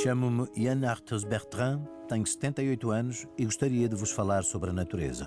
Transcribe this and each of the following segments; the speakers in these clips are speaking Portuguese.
Chamo-me Yann Arthus Bertrand, tenho 78 anos e gostaria de vos falar sobre a natureza.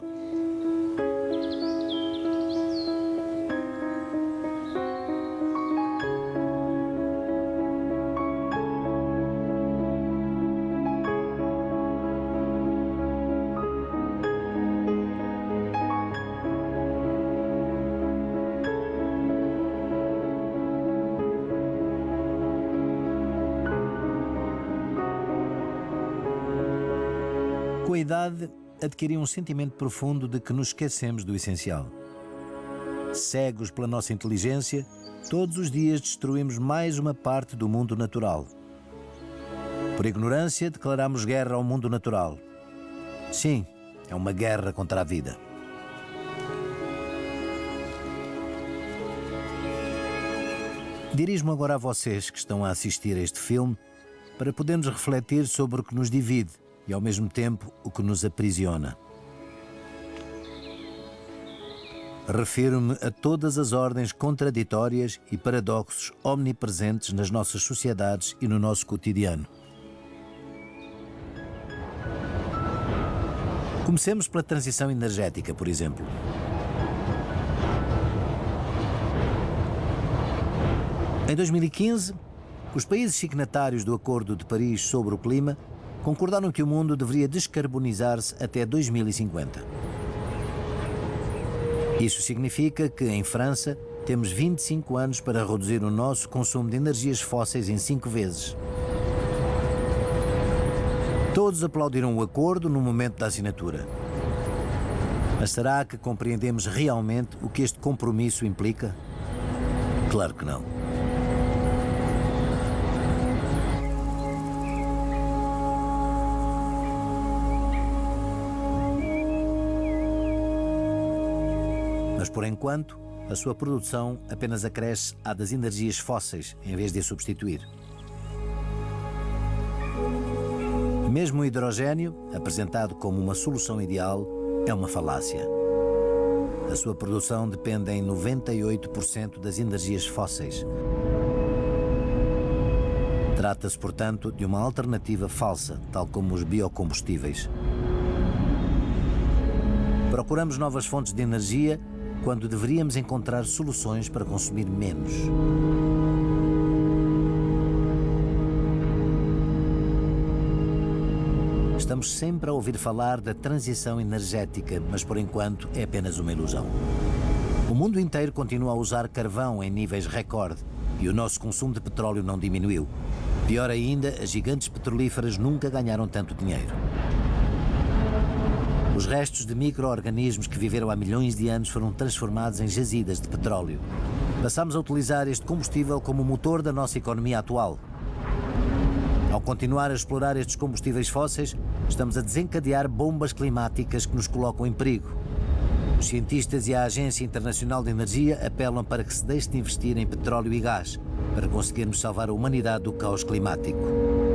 Com a idade, adquiri um sentimento profundo de que nos esquecemos do essencial. Cegos pela nossa inteligência, todos os dias destruímos mais uma parte do mundo natural. Por ignorância, declaramos guerra ao mundo natural. Sim, é uma guerra contra a vida. Dirijo-me agora a vocês que estão a assistir a este filme para podermos refletir sobre o que nos divide e, ao mesmo tempo, o que nos aprisiona. Refiro-me a todas as ordens contraditórias e paradoxos omnipresentes nas nossas sociedades e no nosso cotidiano. Comecemos pela transição energética, por exemplo. Em 2015, os países signatários do Acordo de Paris sobre o Clima concordaram que o mundo deveria descarbonizar-se até 2050. Isso significa que, em França, temos 25 anos para reduzir o nosso consumo de energias fósseis em 5 vezes. Todos aplaudiram o acordo no momento da assinatura. Mas será que compreendemos realmente o que este compromisso implica? Claro que não. Mas, por enquanto, a sua produção apenas acresce à das energias fósseis, em vez de a substituir. Mesmo o hidrogênio, apresentado como uma solução ideal, é uma falácia. A sua produção depende em 98% das energias fósseis. Trata-se, portanto, de uma alternativa falsa, tal como os biocombustíveis. Procuramos novas fontes de energia quando deveríamos encontrar soluções para consumir menos. Estamos sempre a ouvir falar da transição energética, mas por enquanto é apenas uma ilusão. O mundo inteiro continua a usar carvão em níveis recorde e o nosso consumo de petróleo não diminuiu. Pior ainda, as gigantes petrolíferas nunca ganharam tanto dinheiro. Os restos de micro-organismos que viveram há milhões de anos foram transformados em jazidas de petróleo. Passamos a utilizar este combustível como motor da nossa economia atual. Ao continuar a explorar estes combustíveis fósseis, estamos a desencadear bombas climáticas que nos colocam em perigo. Os cientistas e a Agência Internacional de Energia apelam para que se deixe de investir em petróleo e gás, para conseguirmos salvar a humanidade do caos climático.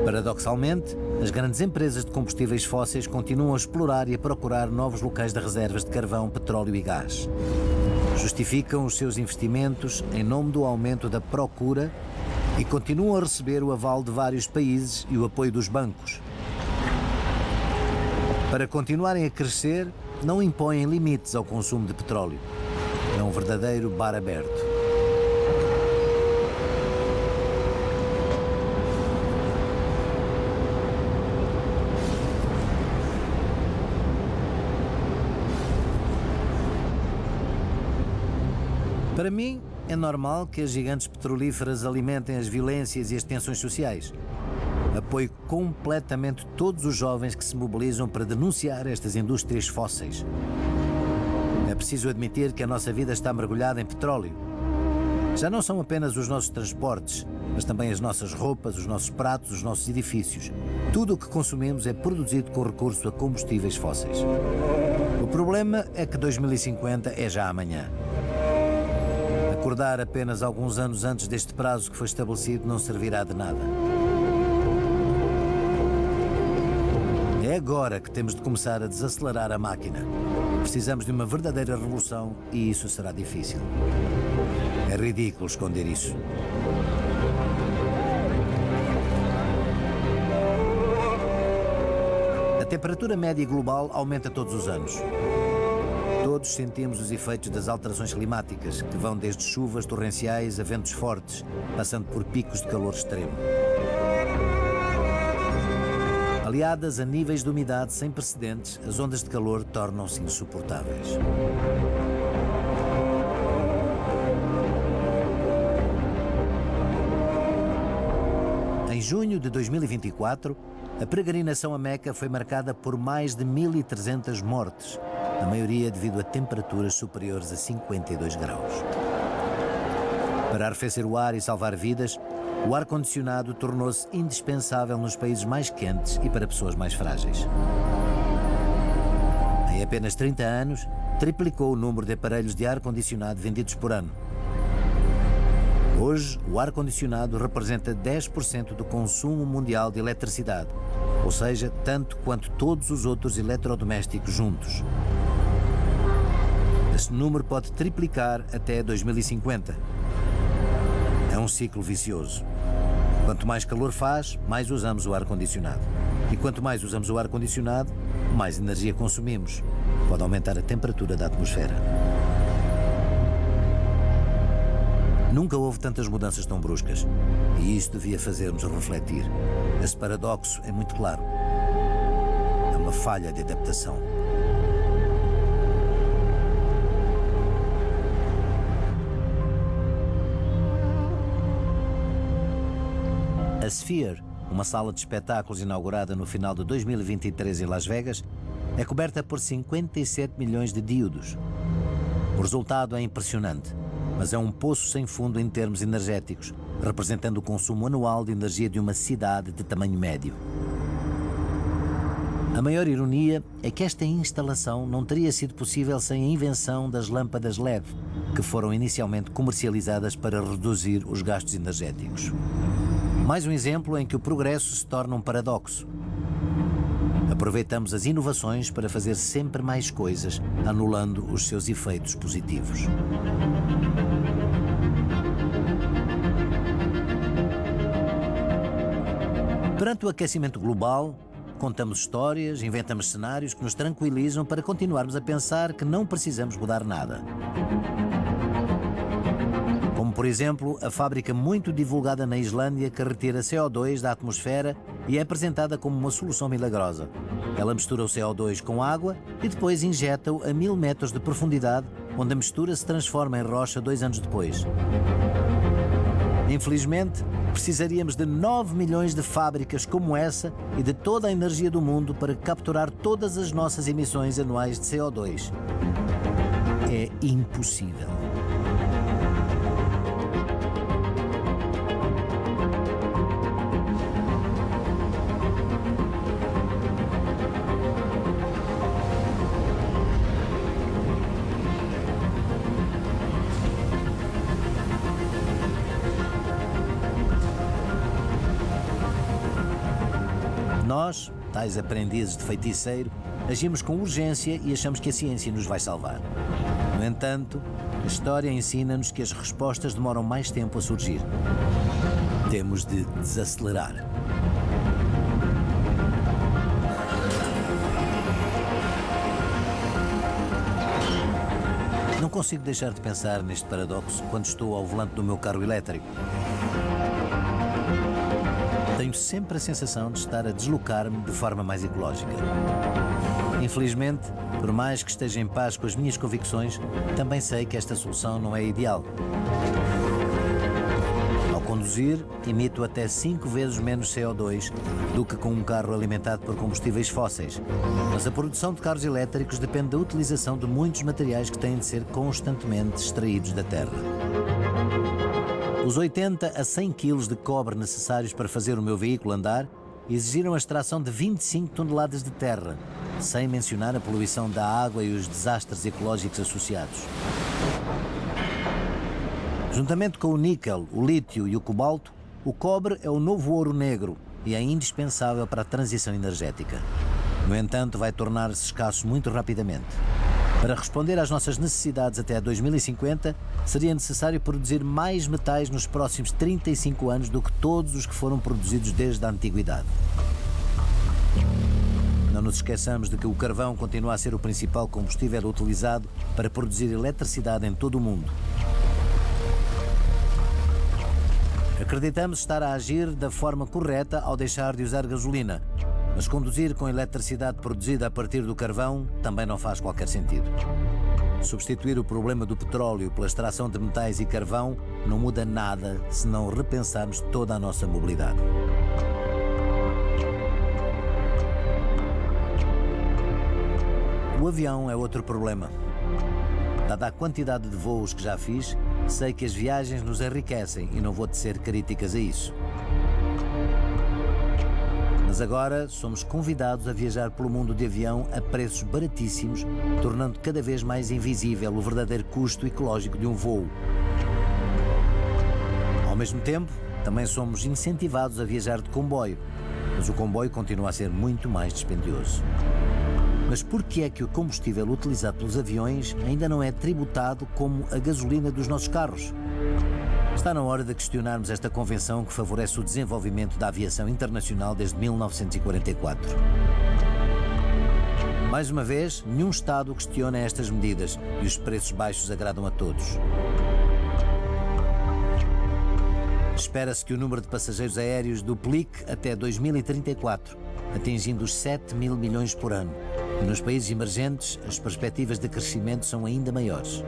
Paradoxalmente, as grandes empresas de combustíveis fósseis continuam a explorar e a procurar novos locais de reservas de carvão, petróleo e gás. Justificam os seus investimentos em nome do aumento da procura e continuam a receber o aval de vários países e o apoio dos bancos. Para continuarem a crescer, não impõem limites ao consumo de petróleo. É um verdadeiro bar aberto. Para mim, é normal que as gigantes petrolíferas alimentem as violências e as tensões sociais. Apoio completamente todos os jovens que se mobilizam para denunciar estas indústrias fósseis. É preciso admitir que a nossa vida está mergulhada em petróleo. Já não são apenas os nossos transportes, mas também as nossas roupas, os nossos pratos, os nossos edifícios. Tudo o que consumimos é produzido com recurso a combustíveis fósseis. O problema é que 2050 é já amanhã. Acordar apenas alguns anos antes deste prazo que foi estabelecido não servirá de nada. É agora que temos de começar a desacelerar a máquina. Precisamos de uma verdadeira revolução e isso será difícil. É ridículo esconder isso. temperatura média global aumenta todos os anos. Todos sentimos os efeitos das alterações climáticas, que vão desde chuvas torrenciais a ventos fortes, passando por picos de calor extremo. Aliadas a níveis de umidade sem precedentes, as ondas de calor tornam-se insuportáveis. Em junho de 2024, a peregrinação a Meca foi marcada por mais de 1.300 mortes, a maioria devido a temperaturas superiores a 52 graus. Para arrefecer o ar e salvar vidas, o ar-condicionado tornou-se indispensável nos países mais quentes e para pessoas mais frágeis. Em apenas 30 anos, triplicou o número de aparelhos de ar-condicionado vendidos por ano. Hoje, o ar-condicionado representa 10% do consumo mundial de eletricidade, ou seja, tanto quanto todos os outros eletrodomésticos juntos. Este número pode triplicar até 2050. É um ciclo vicioso. Quanto mais calor faz, mais usamos o ar-condicionado. E quanto mais usamos o ar-condicionado, mais energia consumimos. Pode aumentar a temperatura da atmosfera. Nunca houve tantas mudanças tão bruscas. E isso devia fazer-nos refletir. Esse paradoxo é muito claro. É uma falha de adaptação. A Sphere, uma sala de espetáculos inaugurada no final de 2023 em Las Vegas, é coberta por 57 milhões de díodos. O resultado é impressionante, mas é um poço sem fundo em termos energéticos, representando o consumo anual de energia de uma cidade de tamanho médio. A maior ironia é que esta instalação não teria sido possível sem a invenção das lâmpadas LED, que foram inicialmente comercializadas para reduzir os gastos energéticos. Mais um exemplo em que o progresso se torna um paradoxo. Aproveitamos as inovações para fazer sempre mais coisas, anulando os seus efeitos positivos. Perante o aquecimento global, contamos histórias, inventamos cenários que nos tranquilizam para continuarmos a pensar que não precisamos mudar nada. Como, por exemplo, a fábrica muito divulgada na Islândia que retira CO2 da atmosfera e é apresentada como uma solução milagrosa. Ela mistura o CO2 com água e depois injeta-o a 1000 metros de profundidade, onde a mistura se transforma em rocha 2 anos depois. Infelizmente, precisaríamos de 9 milhões de fábricas como essa e de toda a energia do mundo para capturar todas as nossas emissões anuais de CO2. É impossível. Nós, tais aprendizes de feiticeiro, agimos com urgência e achamos que a ciência nos vai salvar. No entanto, a história ensina-nos que as respostas demoram mais tempo a surgir. Temos de desacelerar. Não consigo deixar de pensar neste paradoxo quando estou ao volante do meu carro elétrico. Tenho sempre a sensação de estar a deslocar-me de forma mais ecológica. Infelizmente, por mais que esteja em paz com as minhas convicções, também sei que esta solução não é ideal. Ao conduzir, emito até 5 vezes menos CO2 do que com um carro alimentado por combustíveis fósseis. Mas a produção de carros elétricos depende da utilização de muitos materiais que têm de ser constantemente extraídos da terra. Os 80 a 100 kg de cobre necessários para fazer o meu veículo andar exigiram a extração de 25 toneladas de terra, sem mencionar a poluição da água e os desastres ecológicos associados. Juntamente com o níquel, o lítio e o cobalto, o cobre é o novo ouro negro e é indispensável para a transição energética. No entanto, vai tornar-se escasso muito rapidamente. Para responder às nossas necessidades até 2050, seria necessário produzir mais metais nos próximos 35 anos do que todos os que foram produzidos desde a antiguidade. Na Não nos esqueçamos de que o carvão continua a ser o principal combustível utilizado para produzir eletricidade em todo o mundo. Acreditamos estar a agir da forma correta ao deixar de usar gasolina, mas conduzir com eletricidade produzida a partir do carvão também não faz qualquer sentido. Substituir o problema do petróleo pela extração de metais e carvão não muda nada se não repensarmos toda a nossa mobilidade. O avião é outro problema. Dada a quantidade de voos que já fiz, sei que as viagens nos enriquecem e não vou tecer críticas a isso. Mas agora somos convidados a viajar pelo mundo de avião a preços baratíssimos, tornando cada vez mais invisível o verdadeiro custo ecológico de um voo. Ao mesmo tempo, também somos incentivados a viajar de comboio, mas o comboio continua a ser muito mais dispendioso. Mas por que é que o combustível utilizado pelos aviões ainda não é tributado como a gasolina dos nossos carros? Está na hora de questionarmos esta convenção que favorece o desenvolvimento da aviação internacional desde 1944. Mais uma vez, nenhum Estado questiona estas medidas e os preços baixos agradam a todos. Espera-se que o número de passageiros aéreos duplique até 2034, atingindo os 7 mil milhões por ano. E nos países emergentes, as perspectivas de crescimento são ainda maiores.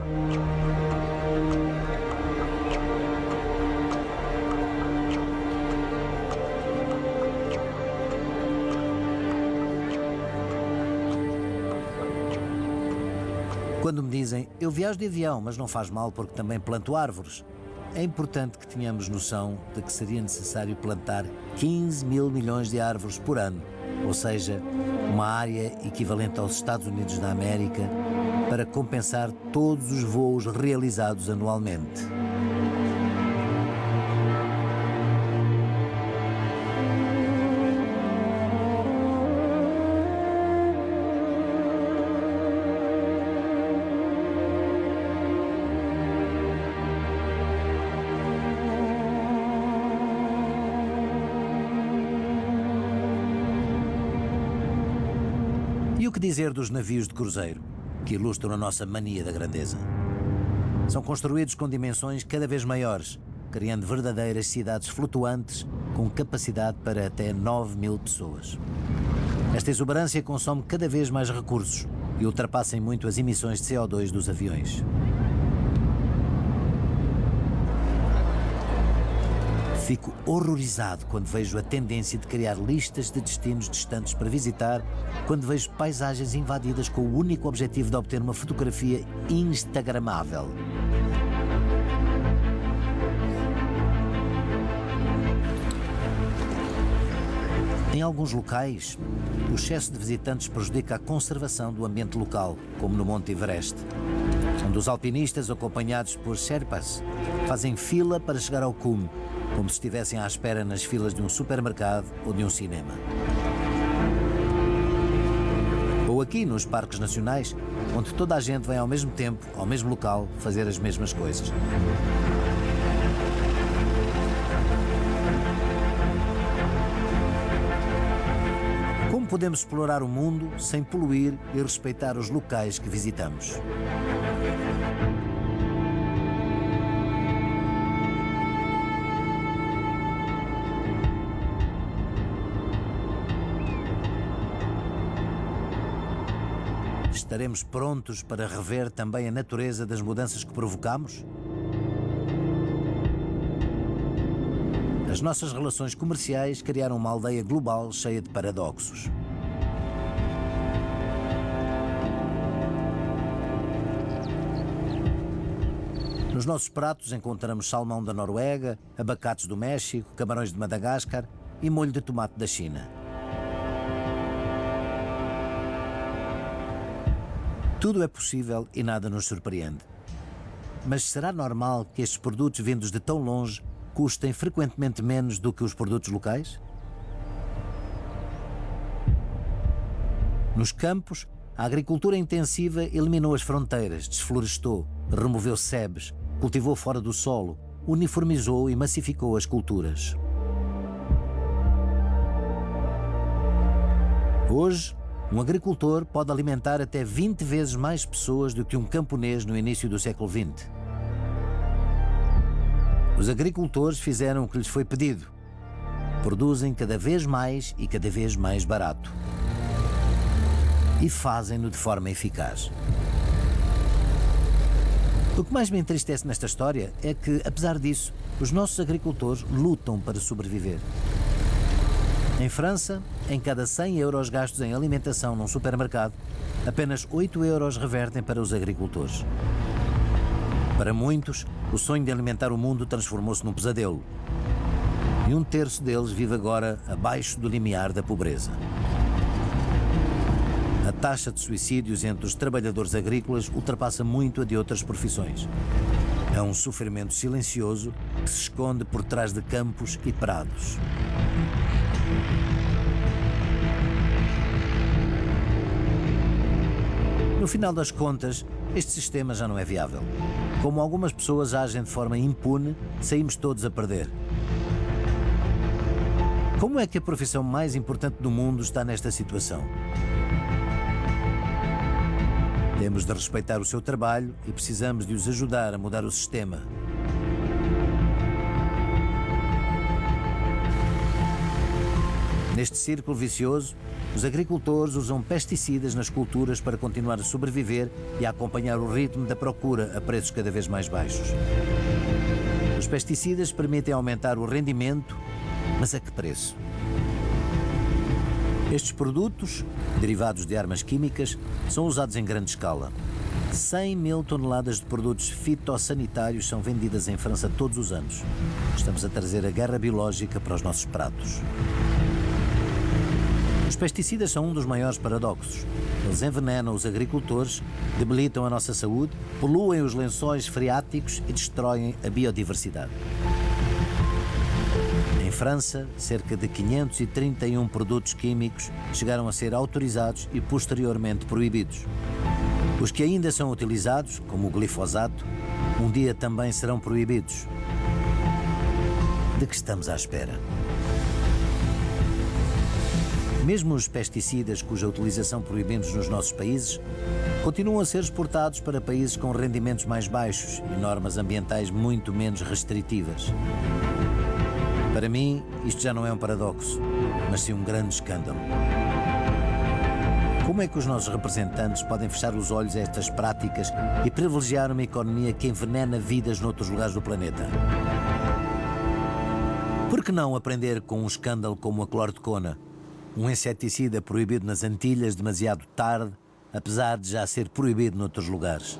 Quando me dizem, eu viajo de avião, mas não faz mal porque também planto árvores, é importante que tenhamos noção de que seria necessário plantar 15 mil milhões de árvores por ano, ou seja, uma área equivalente aos Estados Unidos da América, para compensar todos os voos realizados anualmente. E o que dizer dos navios de cruzeiro, que ilustram a nossa mania da grandeza? São construídos com dimensões cada vez maiores, criando verdadeiras cidades flutuantes com capacidade para até 9 mil pessoas. Esta exuberância consome cada vez mais recursos e ultrapassa em muito as emissões de CO2 dos aviões. Fico horrorizado quando vejo a tendência de criar listas de destinos distantes para visitar, quando vejo paisagens invadidas com o único objetivo de obter uma fotografia instagramável. Em alguns locais, o excesso de visitantes prejudica a conservação do ambiente local, como no Monte Everest, onde os alpinistas, acompanhados por Sherpas, fazem fila para chegar ao cume, como se estivessem à espera nas filas de um supermercado ou de um cinema. Ou aqui nos parques nacionais, onde toda a gente vem ao mesmo tempo, ao mesmo local, fazer as mesmas coisas. Como podemos explorar o mundo sem poluir e respeitar os locais que visitamos? Estaremos prontos para rever também a natureza das mudanças que provocamos? As nossas relações comerciais criaram uma aldeia global cheia de paradoxos. Nos nossos pratos encontramos salmão da Noruega, abacates do México, camarões de Madagascar e molho de tomate da China. Tudo é possível e nada nos surpreende. Mas será normal que estes produtos vindos de tão longe custem frequentemente menos do que os produtos locais? Nos campos, a agricultura intensiva eliminou as fronteiras, desflorestou, removeu sebes, cultivou fora do solo, uniformizou e massificou as culturas. Hoje, Um agricultor pode alimentar até 20 vezes mais pessoas do que um camponês no início do século XX. Os agricultores fizeram o que lhes foi pedido. Produzem cada vez mais e cada vez mais barato. E fazem-no de forma eficaz. O que mais me entristece nesta história é que, apesar disso, os nossos agricultores lutam para sobreviver. Em França, em cada 100 euros gastos em alimentação num supermercado, apenas 8 euros revertem para os agricultores. Para muitos, o sonho de alimentar o mundo transformou-se num pesadelo. E 1/3 deles vive agora abaixo do limiar da pobreza. A taxa de suicídios entre os trabalhadores agrícolas ultrapassa muito a de outras profissões. É um sofrimento silencioso que se esconde por trás de campos e prados. No final das contas, este sistema já não é viável. Como algumas pessoas agem de forma impune, saímos todos a perder. Como é que a profissão mais importante do mundo está nesta situação? Temos de respeitar o seu trabalho e precisamos de os ajudar a mudar o sistema. Neste círculo vicioso, os agricultores usam pesticidas nas culturas para continuar a sobreviver e a acompanhar o ritmo da procura a preços cada vez mais baixos. Os pesticidas permitem aumentar o rendimento, mas a que preço? Estes produtos, derivados de armas químicas, são usados em grande escala. 100 mil toneladas de produtos fitossanitários são vendidas em França todos os anos. Estamos a trazer a guerra biológica para os nossos pratos. Os pesticidas são um dos maiores paradoxos. Eles envenenam os agricultores, debilitam a nossa saúde, poluem os lençóis freáticos e destroem a biodiversidade. Em França, cerca de 531 produtos químicos chegaram a ser autorizados e posteriormente proibidos. Os que ainda são utilizados, como o glifosato, um dia também serão proibidos. De que estamos à espera? Mesmo os pesticidas cuja utilização proibimos nos nossos países continuam a ser exportados para países com rendimentos mais baixos e normas ambientais muito menos restritivas. Para mim, isto já não é um paradoxo, mas sim um grande escândalo. Como é que os nossos representantes podem fechar os olhos a estas práticas e privilegiar uma economia que envenena vidas noutros lugares do planeta? Por que não aprender com um escândalo como a clordecona? Um inseticida proibido nas Antilhas demasiado tarde, apesar de já ser proibido noutros lugares.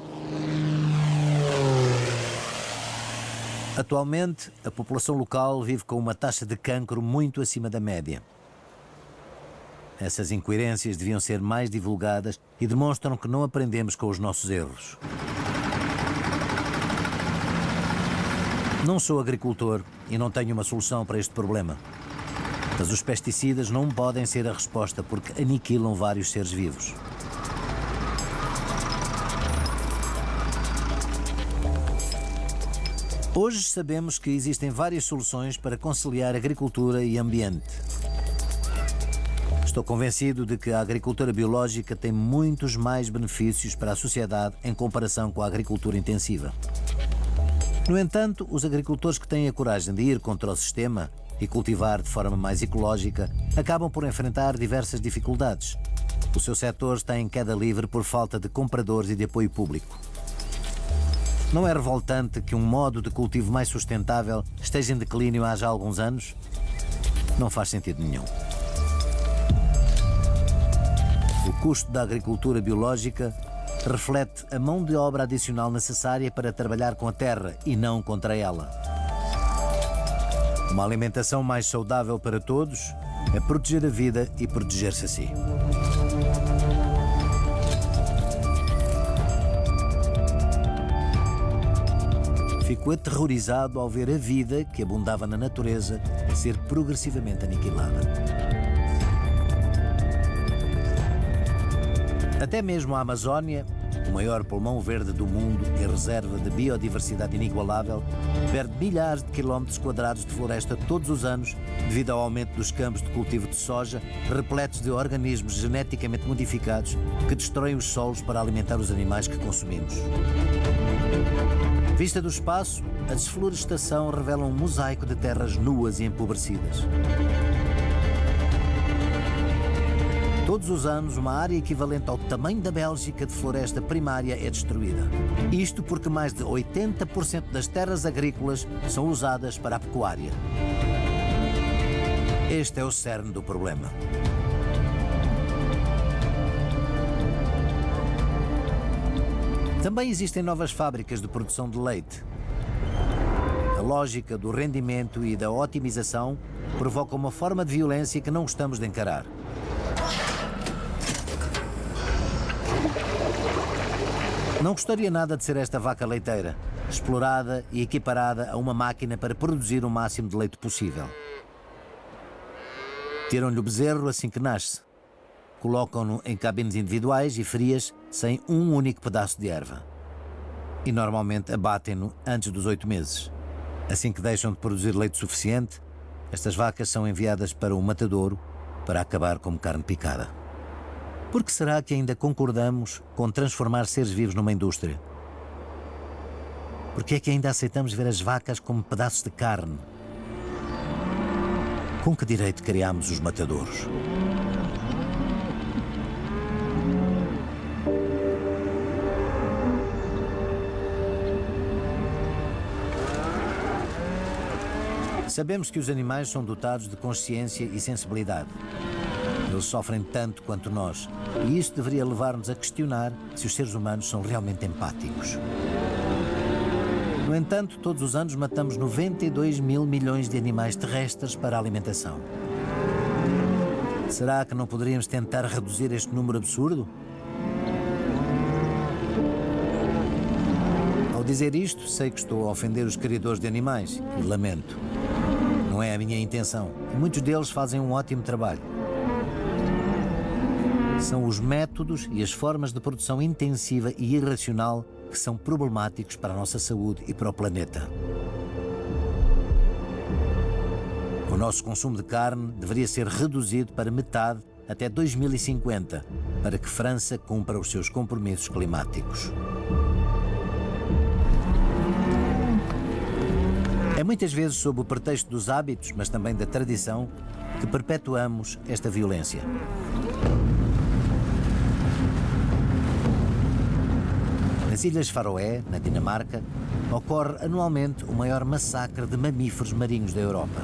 Atualmente, a população local vive com uma taxa de cancro muito acima da média. Essas incoerências deviam ser mais divulgadas e demonstram que não aprendemos com os nossos erros. Não sou agricultor e não tenho uma solução para este problema. Mas os pesticidas não podem ser a resposta porque aniquilam vários seres vivos. Hoje sabemos que existem várias soluções para conciliar agricultura e ambiente. Estou convencido de que a agricultura biológica tem muitos mais benefícios para a sociedade em comparação com a agricultura intensiva. No entanto, os agricultores que têm a coragem de ir contra o sistema e cultivar de forma mais ecológica, acabam por enfrentar diversas dificuldades. O seu setor está em queda livre por falta de compradores e de apoio público. Não é revoltante que um modo de cultivo mais sustentável esteja em declínio há já alguns anos? Não faz sentido nenhum. O custo da agricultura biológica reflete a mão de obra adicional necessária para trabalhar com a terra e não contra ela. Uma alimentação mais saudável para todos é proteger a vida e proteger-se a si. Fico aterrorizado ao ver a vida que abundava na natureza ser progressivamente aniquilada. Até mesmo a Amazónia, o maior pulmão verde do mundo e reserva de biodiversidade inigualável, perde milhares de quilómetros quadrados de floresta todos os anos devido ao aumento dos campos de cultivo de soja, repletos de organismos geneticamente modificados que destroem os solos para alimentar os animais que consumimos. Vista do espaço, a desflorestação revela um mosaico de terras nuas e empobrecidas. Todos os anos, uma área equivalente ao tamanho da Bélgica de floresta primária é destruída. Isto porque mais de 80% das terras agrícolas são usadas para a pecuária. Este é o cerne do problema. Também existem novas fábricas de produção de leite. A lógica do rendimento e da otimização provoca uma forma de violência que não gostamos de encarar. Não gostaria nada de ser esta vaca leiteira, explorada e equiparada a uma máquina para produzir o máximo de leite possível. Tiram-lhe o bezerro assim que nasce. Colocam-no em cabines individuais e frias, sem um único pedaço de erva. E normalmente abatem-no antes dos 8 meses. Assim que deixam de produzir leite suficiente, estas vacas são enviadas para o matadouro para acabar como carne picada. Por que será que ainda concordamos com transformar seres vivos numa indústria? Por que é que ainda aceitamos ver as vacas como pedaços de carne? Com que direito criámos os matadouros? Sabemos que os animais são dotados de consciência e sensibilidade. Eles sofrem tanto quanto nós, e isso deveria levar-nos a questionar se os seres humanos são realmente empáticos. No entanto, todos os anos matamos 92 mil milhões de animais terrestres para a alimentação. Será que não poderíamos tentar reduzir este número absurdo? Ao dizer isto, sei que estou a ofender os criadores de animais, e lamento. Não é a minha intenção, e muitos deles fazem um ótimo trabalho. São os métodos e as formas de produção intensiva e irracional que são problemáticos para a nossa saúde e para o planeta. O nosso consumo de carne deveria ser reduzido para metade até 2050, para que França cumpra os seus compromissos climáticos. É muitas vezes sob o pretexto dos hábitos, mas também da tradição, que perpetuamos esta violência. Nas Ilhas Faroé, na Dinamarca, ocorre anualmente o maior massacre de mamíferos marinhos da Europa.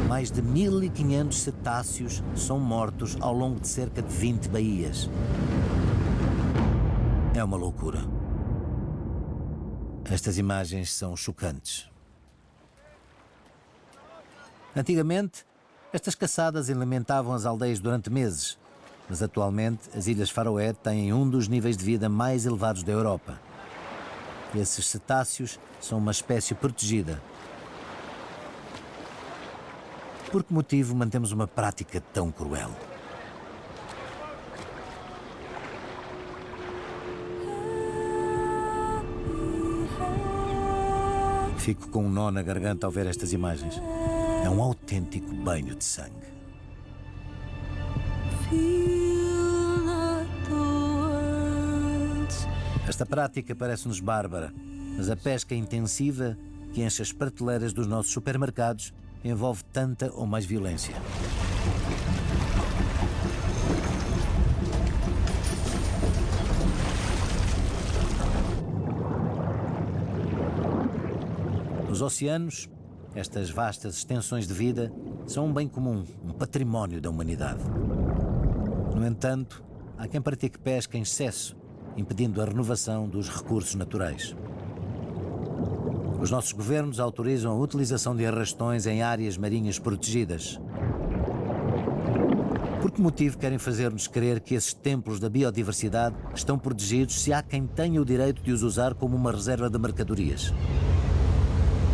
Mais de 1.500 cetáceos são mortos ao longo de cerca de 20 baías. É uma loucura. Estas imagens são chocantes. Antigamente, estas caçadas alimentavam as aldeias durante meses, mas atualmente as Ilhas Faroé têm um dos níveis de vida mais elevados da Europa. Esses cetáceos são uma espécie protegida. Por que motivo mantemos uma prática tão cruel? Fico com um nó na garganta ao ver estas imagens. É um autêntico banho de sangue. Esta prática parece-nos bárbara, mas a pesca intensiva que enche as prateleiras dos nossos supermercados envolve tanta ou mais violência. Nos oceanos, estas vastas extensões de vida são um bem comum, um património da humanidade. No entanto, há quem pratique pesca em excesso, impedindo a renovação dos recursos naturais. Os nossos governos autorizam a utilização de arrastões em áreas marinhas protegidas. Por que motivo querem fazer-nos crer que esses templos da biodiversidade estão protegidos se há quem tenha o direito de os usar como uma reserva de mercadorias?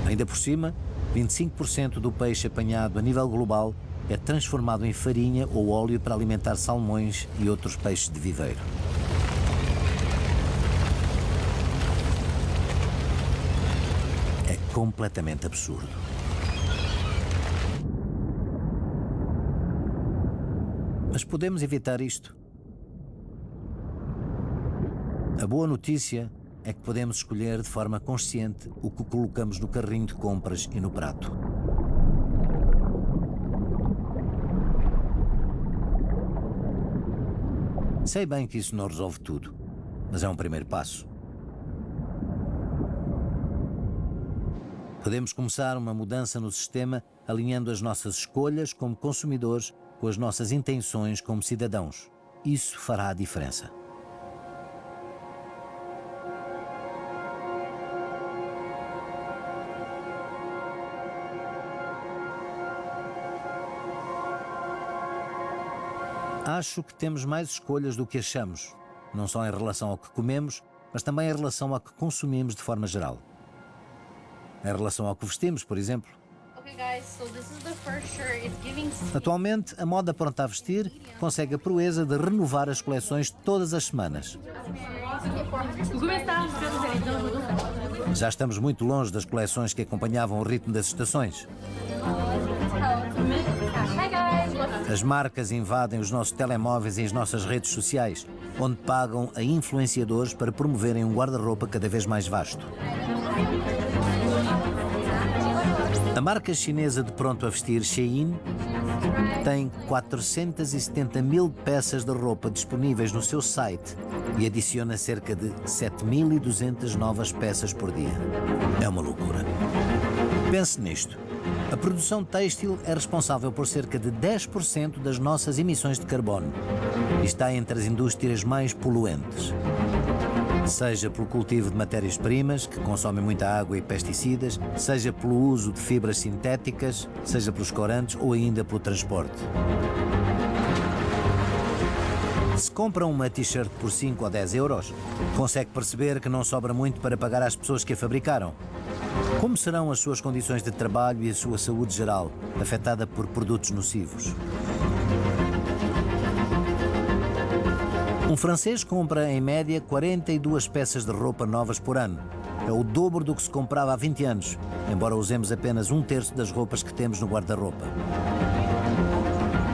Ainda por cima, 25% do peixe apanhado a nível global é transformado em farinha ou óleo para alimentar salmões e outros peixes de viveiro. É completamente absurdo. Mas podemos evitar isto. A boa notícia é que podemos escolher de forma consciente o que colocamos no carrinho de compras e no prato. Sei bem que isso não resolve tudo, mas é um primeiro passo. Podemos começar uma mudança no sistema alinhando as nossas escolhas como consumidores com as nossas intenções como cidadãos. Isso fará a diferença. Acho que temos mais escolhas do que achamos, não só em relação ao que comemos, mas também em relação ao que consumimos de forma geral. Em relação ao que vestimos, por exemplo. Atualmente, a moda pronta a vestir consegue a proeza de renovar as coleções todas as semanas. Já estamos muito longe das coleções que acompanhavam o ritmo das estações. As marcas invadem os nossos telemóveis e as nossas redes sociais, onde pagam a influenciadores para promoverem um guarda-roupa cada vez mais vasto. A marca chinesa de pronto a vestir, Shein, tem 470 mil peças de roupa disponíveis no seu site e adiciona cerca de 7.200 novas peças por dia. É uma loucura. Pense nisto. A produção têxtil é responsável por cerca de 10% das nossas emissões de carbono e está entre as indústrias mais poluentes. Seja pelo cultivo de matérias-primas, que consomem muita água e pesticidas, seja pelo uso de fibras sintéticas, seja pelos corantes ou ainda pelo transporte. Se compra uma t-shirt por 5 ou 10 euros, consegue perceber que não sobra muito para pagar às pessoas que a fabricaram. Como serão as suas condições de trabalho e a sua saúde geral, afetada por produtos nocivos? Um francês compra, em média, 42 peças de roupa novas por ano. É o dobro do que se comprava há 20 anos, embora usemos apenas 1/3 das roupas que temos no guarda-roupa.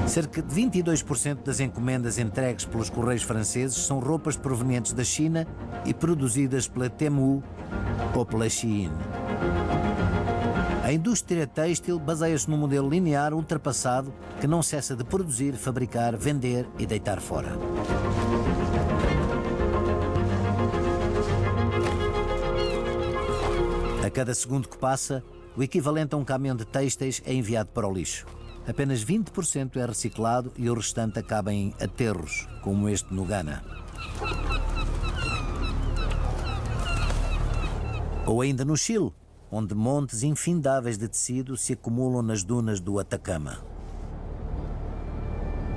Cerca de 22% das encomendas entregues pelos correios franceses são roupas provenientes da China e produzidas pela Temu ou pela Shein. A indústria têxtil baseia-se num modelo linear ultrapassado que não cessa de produzir, fabricar, vender e deitar fora. A cada segundo que passa, o equivalente a um caminhão de têxteis é enviado para o lixo. Apenas 20% é reciclado e o restante acaba em aterros, como este no Ghana. Ou ainda no Chile, onde montes infindáveis de tecido se acumulam nas dunas do Atacama.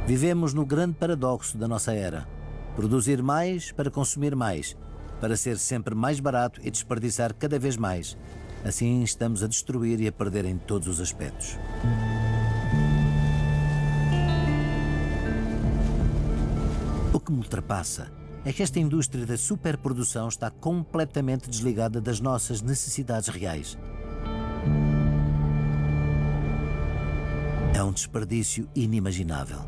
Vivemos no grande paradoxo da nossa era. Produzir mais para consumir mais, para ser sempre mais barato e desperdiçar cada vez mais. Assim estamos a destruir e a perder em todos os aspectos. O que me ultrapassa é que esta indústria da superprodução está completamente desligada das nossas necessidades reais. É um desperdício inimaginável.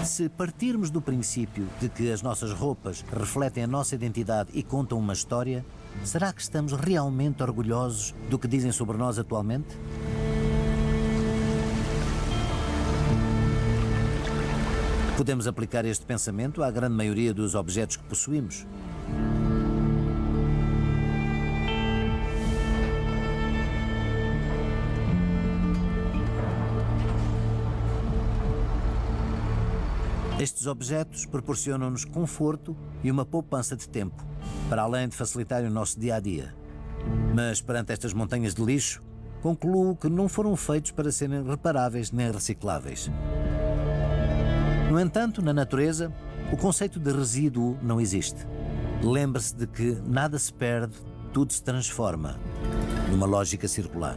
Se partirmos do princípio de que as nossas roupas refletem a nossa identidade e contam uma história, será que estamos realmente orgulhosos do que dizem sobre nós atualmente? Podemos aplicar este pensamento à grande maioria dos objetos que possuímos. Estes objetos proporcionam-nos conforto e uma poupança de tempo, para além de facilitarem o nosso dia-a-dia. Mas perante estas montanhas de lixo, concluo que não foram feitos para serem reparáveis nem recicláveis. No entanto, na natureza, O conceito de resíduo não existe. Lembre-se de que nada se perde, tudo se transforma, numa lógica circular.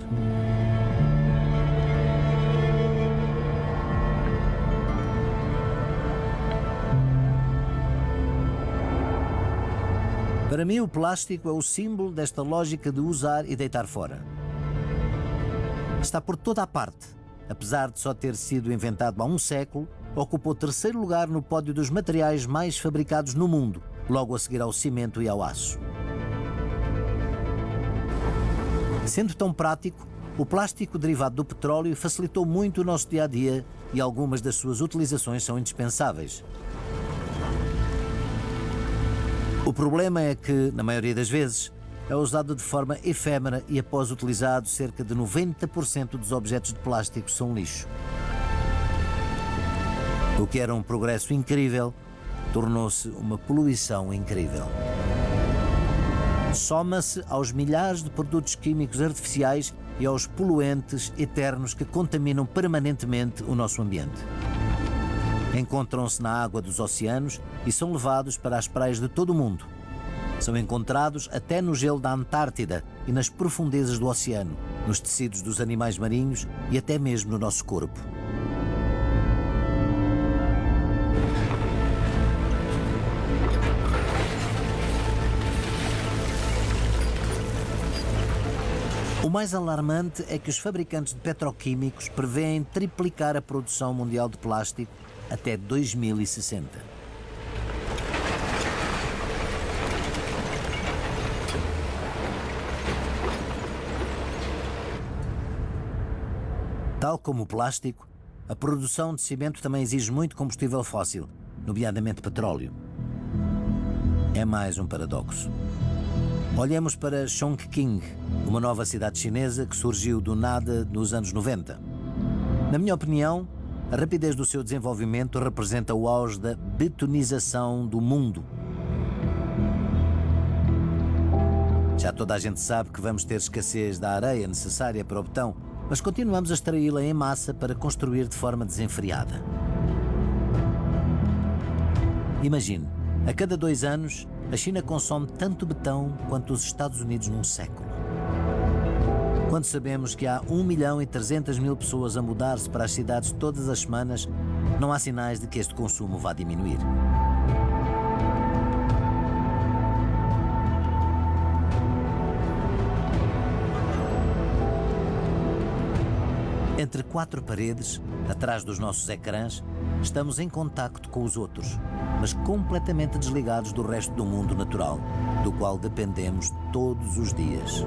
Para mim, o plástico é o símbolo desta lógica de usar e deitar fora. Está por toda a parte. Apesar de só ter sido inventado há um século, ocupou o terceiro lugar no pódio dos materiais mais fabricados no mundo, logo a seguir ao cimento e ao aço. Sendo tão prático, o plástico derivado do petróleo facilitou muito o nosso dia-a-dia e algumas das suas utilizações são indispensáveis. O problema é que, na maioria das vezes, é usado de forma efêmera e após utilizado, cerca de 90% dos objetos de plástico são lixo. O que era um progresso incrível, tornou-se uma poluição incrível. Soma-se aos milhares de produtos químicos artificiais e aos poluentes eternos que contaminam permanentemente o nosso ambiente. Encontram-se na água dos oceanos e são levados para as praias de todo o mundo. São encontrados até no gelo da Antártida e nas profundezas do oceano, nos tecidos dos animais marinhos e até mesmo no nosso corpo. O mais alarmante é que os fabricantes de petroquímicos prevêem triplicar a produção mundial de plástico até 2060. Tal como o plástico, a produção de cimento também exige muito combustível fóssil, nomeadamente petróleo. É mais um paradoxo. Olhemos para Chongqing, uma nova cidade chinesa que surgiu do nada nos anos 90. Na minha opinião, a rapidez do seu desenvolvimento representa o auge da betonização do mundo. Já toda a gente sabe que vamos ter escassez da areia necessária para o betão, mas continuamos a extraí-la em massa para construir de forma desenfreada. Imagine, a cada 2 anos, a China consome tanto betão quanto os Estados Unidos num século. Quando sabemos que há 1.300.000 pessoas a mudar-se para as cidades todas as semanas, não há sinais de que este consumo vá diminuir. Entre 4 paredes, atrás dos nossos ecrãs, estamos em contacto com os outros, mas completamente desligados do resto do mundo natural, do qual dependemos todos os dias.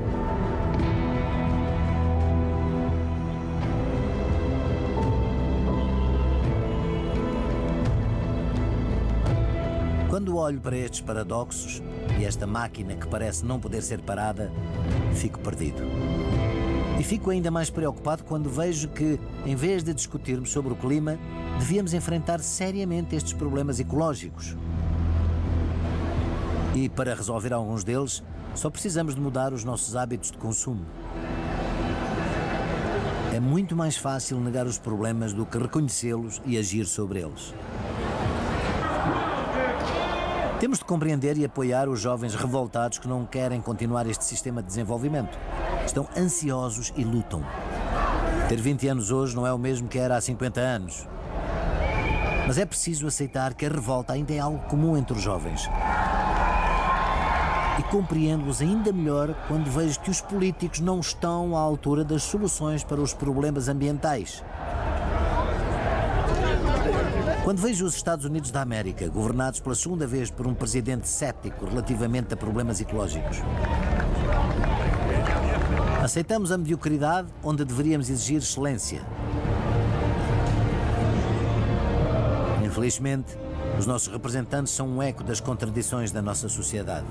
Quando olho para estes paradoxos e esta máquina que parece não poder ser parada, fico perdido. E fico ainda mais preocupado quando vejo que, em vez de discutirmos sobre o clima, devíamos enfrentar seriamente estes problemas ecológicos. E para resolver alguns deles, só precisamos de mudar os nossos hábitos de consumo. É muito mais fácil negar os problemas do que reconhecê-los e agir sobre eles. Temos de compreender e apoiar os jovens revoltados que não querem continuar este sistema de desenvolvimento. Estão ansiosos e lutam. Ter 20 anos hoje não é o mesmo que era há 50 anos. Mas é preciso aceitar que a revolta ainda é algo comum entre os jovens. E compreendo-os ainda melhor quando vejo que os políticos não estão à altura das soluções para os problemas ambientais. Quando vejo os Estados Unidos da América governados pela segunda vez por um presidente cético relativamente a problemas ecológicos, aceitamos a mediocridade onde deveríamos exigir excelência. Infelizmente, os nossos representantes são um eco das contradições da nossa sociedade.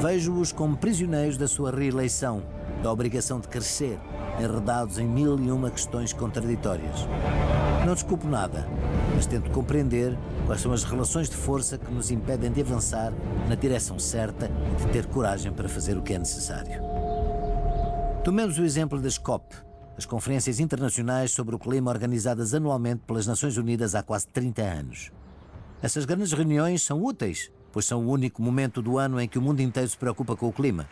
Vejo-os como prisioneiros da sua reeleição, da obrigação de crescer, enredados em 1001 questões contraditórias. Não desculpo nada, mas tento compreender quais são as relações de força que nos impedem de avançar na direção certa e de ter coragem para fazer o que é necessário. Tomemos o exemplo das COP, as conferências internacionais sobre o clima organizadas anualmente pelas Nações Unidas há quase 30 anos. Essas grandes reuniões são úteis, pois são o único momento do ano em que o mundo inteiro se preocupa com o clima.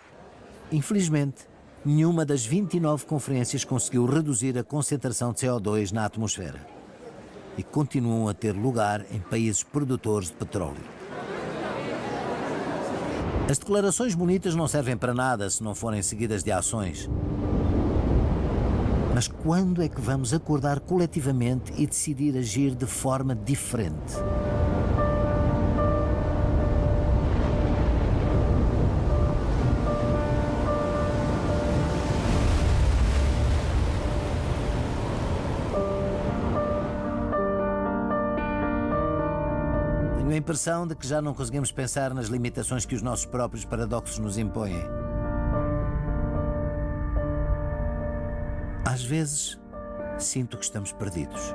Infelizmente, nenhuma das 29 conferências conseguiu reduzir a concentração de CO2 na atmosfera. E continuam a ter lugar em países produtores de petróleo. As declarações bonitas não servem para nada se não forem seguidas de ações. Mas quando é que vamos acordar coletivamente e decidir agir de forma diferente? Tenho a impressão de que já não conseguimos pensar nas limitações que os nossos próprios paradoxos nos impõem. Às vezes, sinto que estamos perdidos.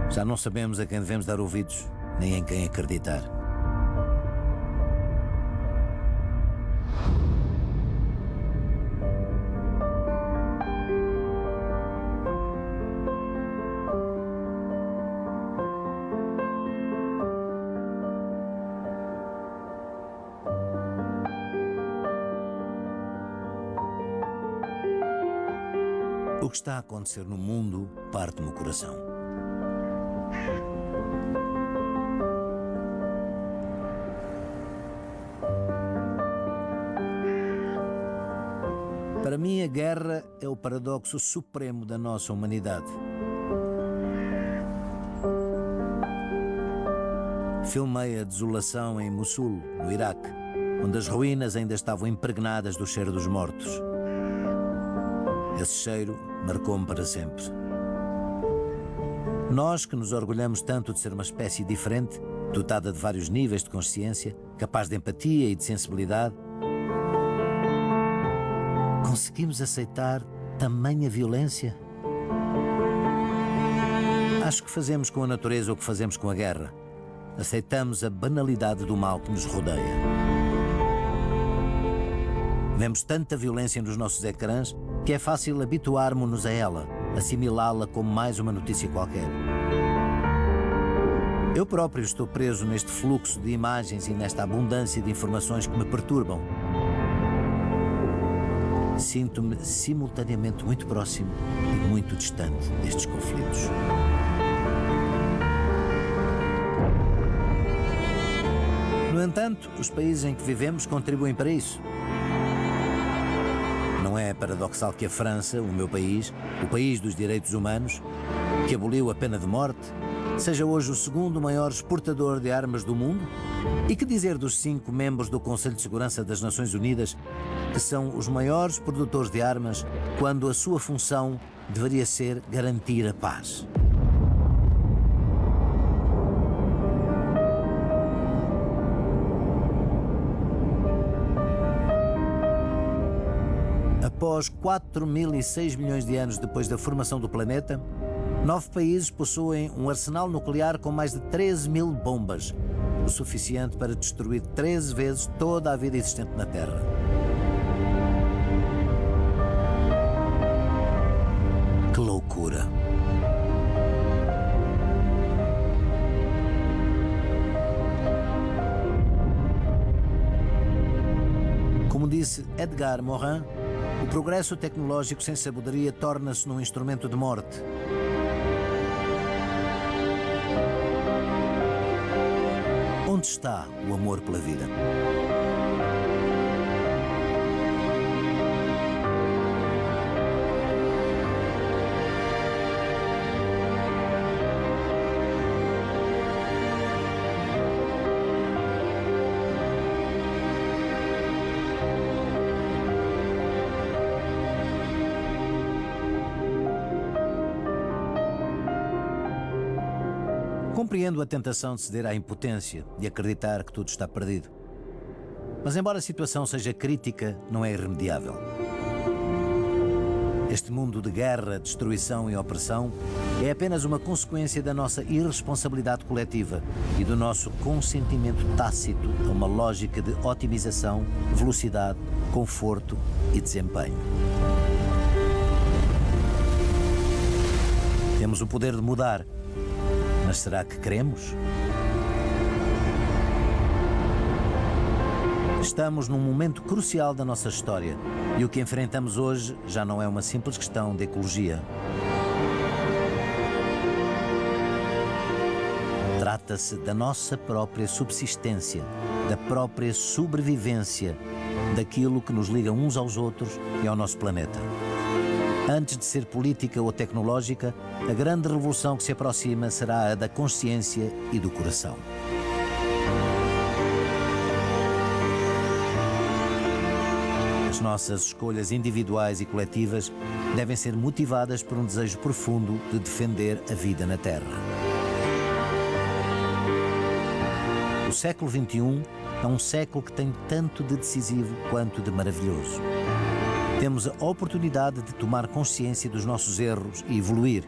Já não sabemos a quem devemos dar ouvidos, nem em quem acreditar. O que está a acontecer no mundo parte-me o coração. Para mim, a guerra é o paradoxo supremo da nossa humanidade. Filmei a desolação em Mossul, no Iraque, onde as ruínas ainda estavam impregnadas do cheiro dos mortos. Esse cheiro marcou-me para sempre. Nós, que nos orgulhamos tanto de ser uma espécie diferente, dotada de vários níveis de consciência, capaz de empatia e de sensibilidade, conseguimos aceitar tamanha violência? Acho que fazemos com a natureza o que fazemos com a guerra. Aceitamos a banalidade do mal que nos rodeia. Vemos tanta violência nos nossos ecrãs que é fácil habituarmos-nos a ela, assimilá-la como mais uma notícia qualquer. Eu próprio estou preso neste fluxo de imagens e nesta abundância de informações que me perturbam. Sinto-me simultaneamente muito próximo e muito distante destes conflitos. No entanto, os países em que vivemos contribuem para isso. Não é paradoxal que a França, o meu país, o país dos direitos humanos, que aboliu a pena de morte, seja hoje o segundo maior exportador de armas do mundo? E que dizer dos 5 membros do Conselho de Segurança das Nações Unidas, que são os maiores produtores de armas, quando a sua função deveria ser garantir a paz? Após 4.006 milhões de anos depois da formação do planeta, 9 países possuem um arsenal nuclear com mais de 13.000 bombas, o suficiente para destruir 13 vezes toda a vida existente na Terra. Que loucura! Como disse Edgar Morin, o progresso tecnológico sem sabedoria torna-se num instrumento de morte. Onde está o amor pela vida? Compreendo a tentação de ceder à impotência e acreditar que tudo está perdido. Mas embora a situação seja crítica, não é irremediável. Este mundo de guerra, destruição e opressão é apenas uma consequência da nossa irresponsabilidade coletiva e do nosso consentimento tácito a uma lógica de otimização, velocidade, conforto e desempenho. Temos o poder de mudar, Mas será que queremos? Estamos num momento crucial da nossa história e o que enfrentamos hoje já não é uma simples questão de ecologia. Trata-se da nossa própria subsistência, da própria sobrevivência, daquilo que nos liga uns aos outros e ao nosso planeta. Antes de ser política ou tecnológica, a grande revolução que se aproxima será a da consciência e do coração. As nossas escolhas individuais e coletivas devem ser motivadas por um desejo profundo de defender a vida na Terra. O século XXI é um século que tem tanto de decisivo quanto de maravilhoso. Temos a oportunidade de tomar consciência dos nossos erros e evoluir.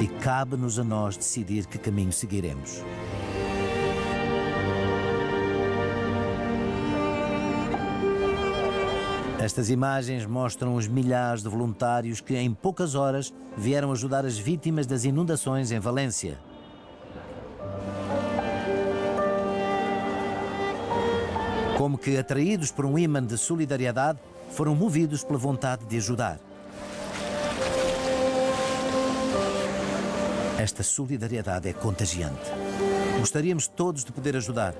E cabe-nos a nós decidir que caminho seguiremos. Estas imagens mostram os milhares de voluntários que, em poucas horas, vieram ajudar as vítimas das inundações em Valência. Como que, atraídos por um ímã de solidariedade, foram movidos pela vontade de ajudar. Esta solidariedade é contagiante. Gostaríamos todos de poder ajudar.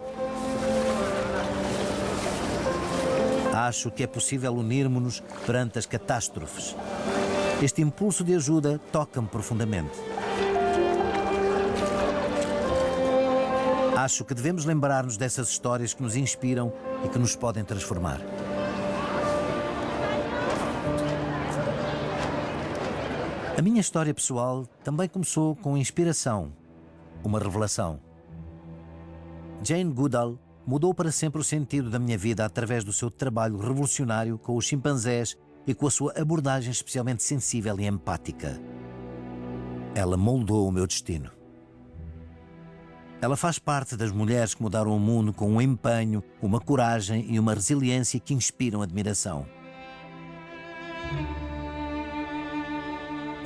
Acho que é possível unirmos-nos perante as catástrofes. Este impulso de ajuda toca-me profundamente. Acho que devemos lembrar-nos dessas histórias que nos inspiram e que nos podem transformar. A minha história pessoal também começou com inspiração, uma revelação. Jane Goodall mudou para sempre o sentido da minha vida através do seu trabalho revolucionário com os chimpanzés e com a sua abordagem especialmente sensível e empática. Ela moldou o meu destino. Ela faz parte das mulheres que mudaram o mundo com um empenho, uma coragem e uma resiliência que inspiram admiração.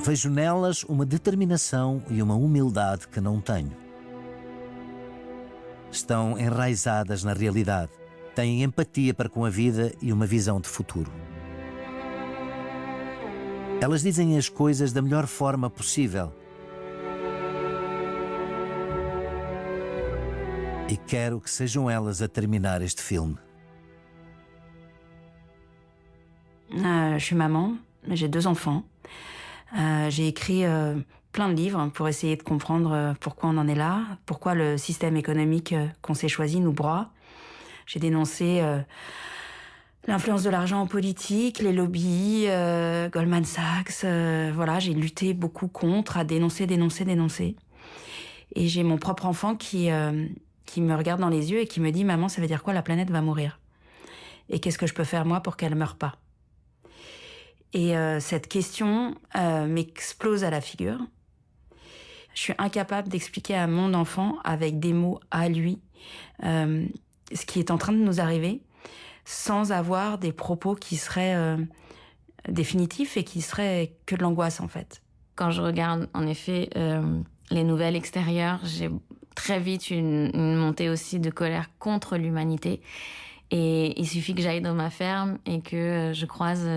Vejo nelas uma determinação e uma humildade que não tenho. Estão enraizadas na realidade, têm empatia para com a vida e uma visão de futuro. Elas dizem as coisas da melhor forma possível. E quero que sejam elas a terminar este filme. Je suis maman, j'ai 2 enfants. J'ai écrit plein de livres pour essayer de comprendre pourquoi on en est là, pourquoi le système économique qu'on s'est choisi nous broie. J'ai dénoncé l'influence de l'argent en politique, les lobbies, Goldman Sachs. Voilà, j'ai lutté beaucoup contre, à dénoncer. Et j'ai mon propre enfant qui me regarde dans les yeux et qui me dit « Maman, ça veut dire quoi? La planète va mourir. Et qu'est-ce que je peux faire moi pour qu'elle ne meure pas ?» Et cette question m'explose à la figure. Je suis incapable d'expliquer à mon enfant, avec des mots à lui, ce qui est en train de nous arriver, sans avoir des propos qui seraient définitifs et qui seraient que de l'angoisse, en fait. Quand je regarde, en effet, les nouvelles extérieures, j'ai très vite une montée aussi de colère contre l'humanité. Et il suffit que j'aille dans ma ferme et que je croise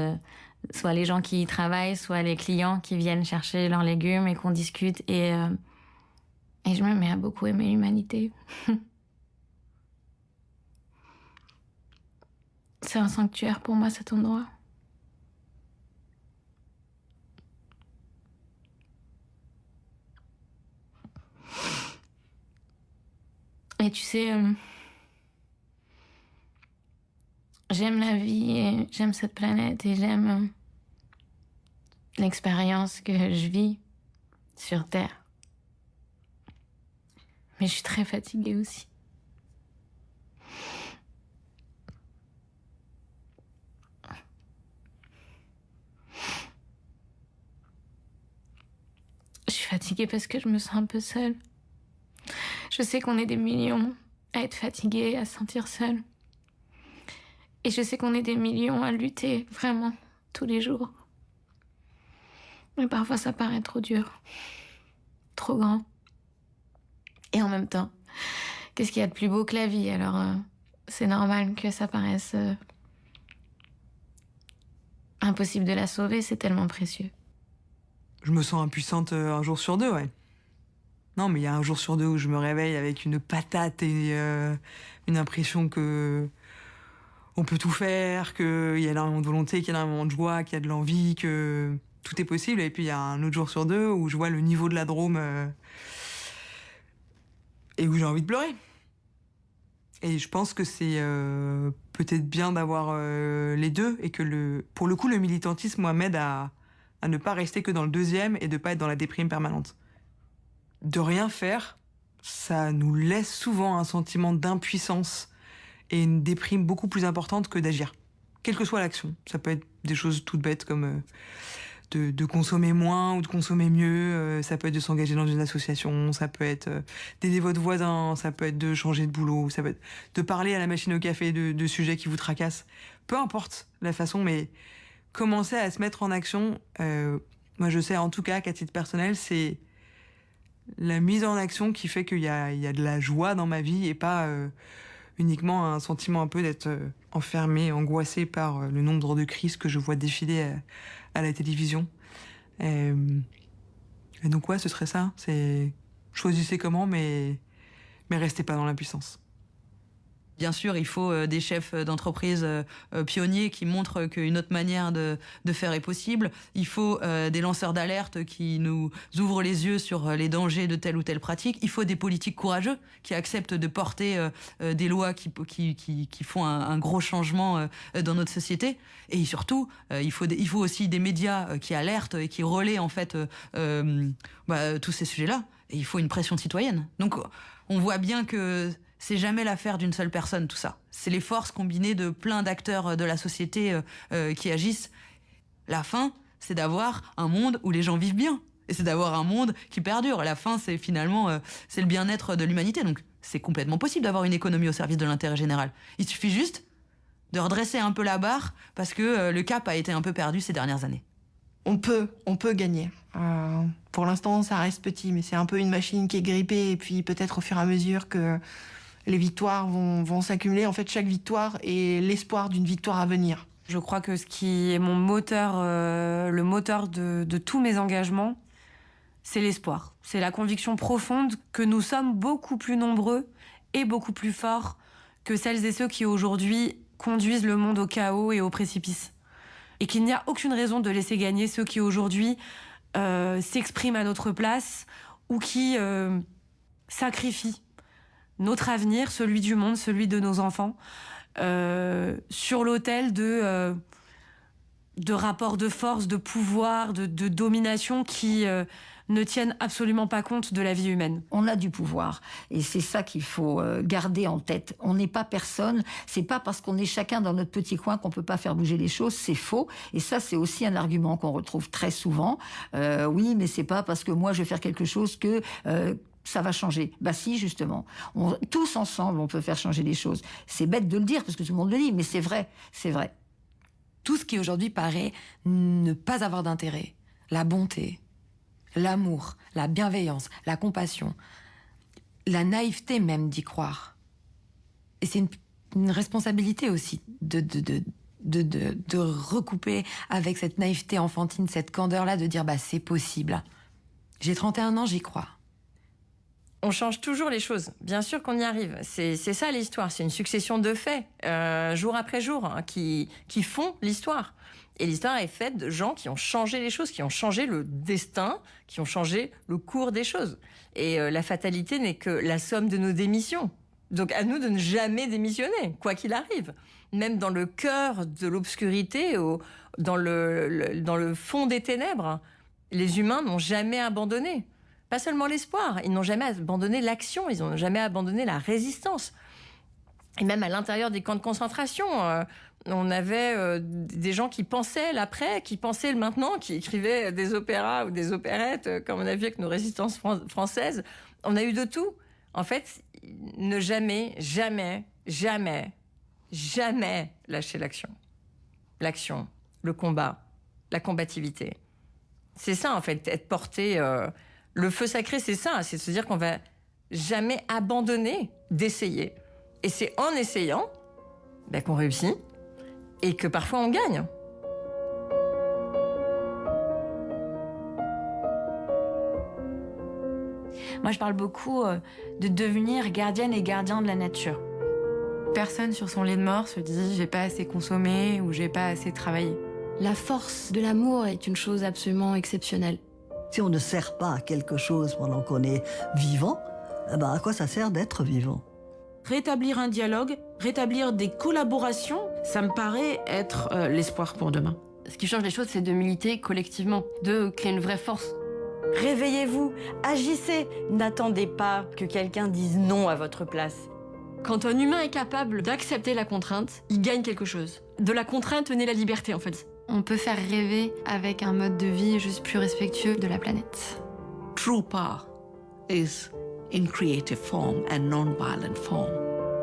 soit les gens qui y travaillent, soit les clients qui viennent chercher leurs légumes et qu'on discute. Et je me mets à beaucoup aimer l'humanité. C'est un sanctuaire pour moi, cet endroit. Et tu sais, j'aime la vie et j'aime cette planète et j'aime l'expérience que je vis sur Terre. Mais je suis très fatiguée aussi. Je suis fatiguée parce que je me sens un peu seule. Je sais qu'on est des millions à être fatigués, à se sentir seuls. Et je sais qu'on est des millions à lutter, vraiment, tous les jours. Mais parfois ça paraît trop dur, trop grand. Et en même temps, qu'est-ce qu'il y a de plus beau que la vie? Alors, c'est normal que ça paraisse impossible de la sauver, c'est tellement précieux. Je me sens impuissante un jour sur deux, ouais. Non, mais il y a un jour sur deux où je me réveille avec une patate et une impression que on peut tout faire, qu'il y a énormément de volonté, qu'il y a énormément de joie, qu'il y a de l'envie, que tout est possible. Et puis il y a un autre jour sur deux où je vois le niveau de la Drôme et où j'ai envie de pleurer. Et je pense que c'est peut-être bien d'avoir les deux et que pour le coup, le militantisme, moi, m'aide à ne pas rester que dans le deuxième et de pas être dans la déprime permanente. De rien faire, ça nous laisse souvent un sentiment d'impuissance et une déprime beaucoup plus importante que d'agir. Quelle que soit l'action. Ça peut être des choses toutes bêtes comme de consommer moins ou de consommer mieux. Ça peut être de s'engager dans une association. Ça peut être d'aider votre voisin. Ça peut être de changer de boulot. Ça peut être de parler à la machine au café de sujets qui vous tracassent. Peu importe la façon, mais commencer à se mettre en action. Moi, je sais en tout cas qu'à titre personnel, c'est la mise en action qui fait qu'il y a de la joie dans ma vie et pas uniquement un sentiment un peu d'être enfermé, angoissé par le nombre de crises que je vois défiler à la télévision. Et donc ouais, ce serait ça. C'est choisissez comment, mais restez pas dans l'impuissance. Bien sûr, il faut des chefs d'entreprise pionniers qui montrent qu'une autre manière de faire est possible. Il faut des lanceurs d'alerte qui nous ouvrent les yeux sur les dangers de telle ou telle pratique. Il faut des politiques courageux qui acceptent de porter des lois qui font un gros changement dans notre société. Et surtout, il faut aussi des médias qui alertent et qui relaient en fait tous ces sujets-là. Et il faut une pression citoyenne. Donc, on voit bien que c'est jamais l'affaire d'une seule personne, tout ça. C'est les forces combinées de plein d'acteurs de la société qui agissent. La fin, c'est d'avoir un monde où les gens vivent bien. Et c'est d'avoir un monde qui perdure. La fin, c'est finalement c'est le bien-être de l'humanité. Donc, c'est complètement possible d'avoir une économie au service de l'intérêt général. Il suffit juste de redresser un peu la barre parce que le cap a été un peu perdu ces dernières années. On peut gagner. Pour l'instant, ça reste petit, mais c'est un peu une machine qui est grippée. Et puis peut-être au fur et à mesure que les victoires vont s'accumuler. En fait, chaque victoire est l'espoir d'une victoire à venir. Je crois que ce qui est mon moteur, le moteur de tous mes engagements, c'est l'espoir. C'est la conviction profonde que nous sommes beaucoup plus nombreux et beaucoup plus forts que celles et ceux qui aujourd'hui conduisent le monde au chaos et au précipice. Et qu'il n'y a aucune raison de laisser gagner ceux qui aujourd'hui s'expriment à notre place ou qui sacrifient notre avenir, celui du monde, celui de nos enfants, sur l'autel de rapports de force, de pouvoir, de domination qui ne tiennent absolument pas compte de la vie humaine. On a du pouvoir et c'est ça qu'il faut garder en tête. On n'est pas personne, c'est pas parce qu'on est chacun dans notre petit coin qu'on peut pas faire bouger les choses, c'est faux. Et ça, c'est aussi un argument qu'on retrouve très souvent. Oui, mais c'est pas parce que moi je vais faire quelque chose que ça va changer. Bah si, justement. Tous ensemble, on peut faire changer les choses. C'est bête de le dire, parce que tout le monde le dit, mais c'est vrai, c'est vrai. Tout ce qui aujourd'hui paraît ne pas avoir d'intérêt, la bonté, l'amour, la bienveillance, la compassion, la naïveté même d'y croire. Et c'est une responsabilité aussi de recouper avec cette naïveté enfantine, cette candeur-là, de dire bah c'est possible. J'ai 31 ans, j'y crois. On change toujours les choses. Bien sûr qu'on y arrive. C'est ça l'histoire. C'est une succession de faits, jour après jour, hein, qui font l'histoire. Et l'histoire est faite de gens qui ont changé les choses, qui ont changé le destin, qui ont changé le cours des choses. Et la fatalité n'est que la somme de nos démissions. Donc à nous de ne jamais démissionner, quoi qu'il arrive. Même dans le cœur de l'obscurité, dans le fond des ténèbres, les humains n'ont jamais abandonné. Pas seulement l'espoir, ils n'ont jamais abandonné l'action, ils n'ont jamais abandonné la résistance. Et même à l'intérieur des camps de concentration, on avait des gens qui pensaient l'après, qui pensaient le maintenant, qui écrivaient des opéras ou des opérettes, comme on a vu avec nos résistances françaises. On a eu de tout. En fait, ne jamais, jamais, jamais, jamais lâcher l'action. L'action, le combat, la combativité. C'est ça, en fait, être porté... Le feu sacré, c'est ça, c'est de se dire qu'on va jamais abandonner d'essayer. Et c'est en essayant qu'on réussit et que parfois on gagne. Moi, je parle beaucoup de devenir gardienne et gardien de la nature. Personne sur son lit de mort se dit « j'ai pas assez consommé » ou « j'ai pas assez travaillé ». La force de l'amour est une chose absolument exceptionnelle. Si on ne sert pas à quelque chose pendant qu'on est vivant, à quoi ça sert d'être vivant? Rétablir un dialogue, rétablir des collaborations, ça me paraît être l'espoir pour demain. Ce qui change les choses, c'est de militer collectivement, de créer une vraie force. Réveillez-vous, agissez, n'attendez pas que quelqu'un dise non à votre place. Quand un humain est capable d'accepter la contrainte, il gagne quelque chose. De la contrainte naît la liberté, en fait. On peut faire rêver avec un mode de vie juste plus respectueux de la planète. True power is in creative form and non-violent form.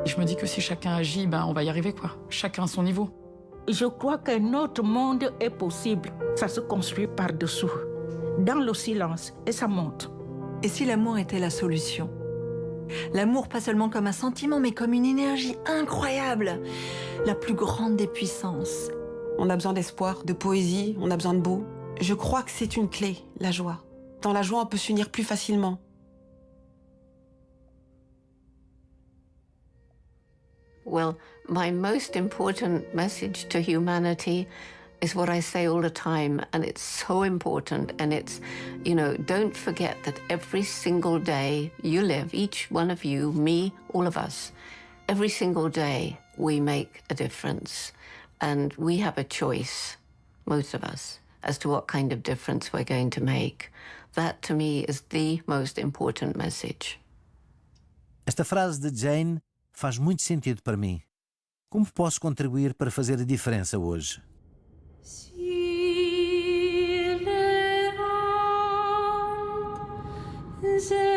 Je me dis que si chacun agit, on va y arriver, quoi. Chacun à son niveau. Je crois qu'un autre monde est possible. Ça se construit par-dessous, dans le silence, et ça monte. Et si l'amour était la solution? L'amour pas seulement comme un sentiment, mais comme une énergie incroyable, la plus grande des puissances. On a besoin d'espoir, de poésie, on a besoin de beau. Je crois que c'est une clé, la joie. Dans la joie, on peut s'unir plus facilement. Well, my most important message to humanity is what I say all the time, and it's so important, and it's, don't forget that every single day you live, each one of you, me, all of us, every single day we make a difference, and we have a choice, most of us, as to what kind of difference we're going to make. That, to me, is the most important message. Esta frase de Jane faz muito sentido para mim. Como posso contribuir para fazer a diferença hoje? Say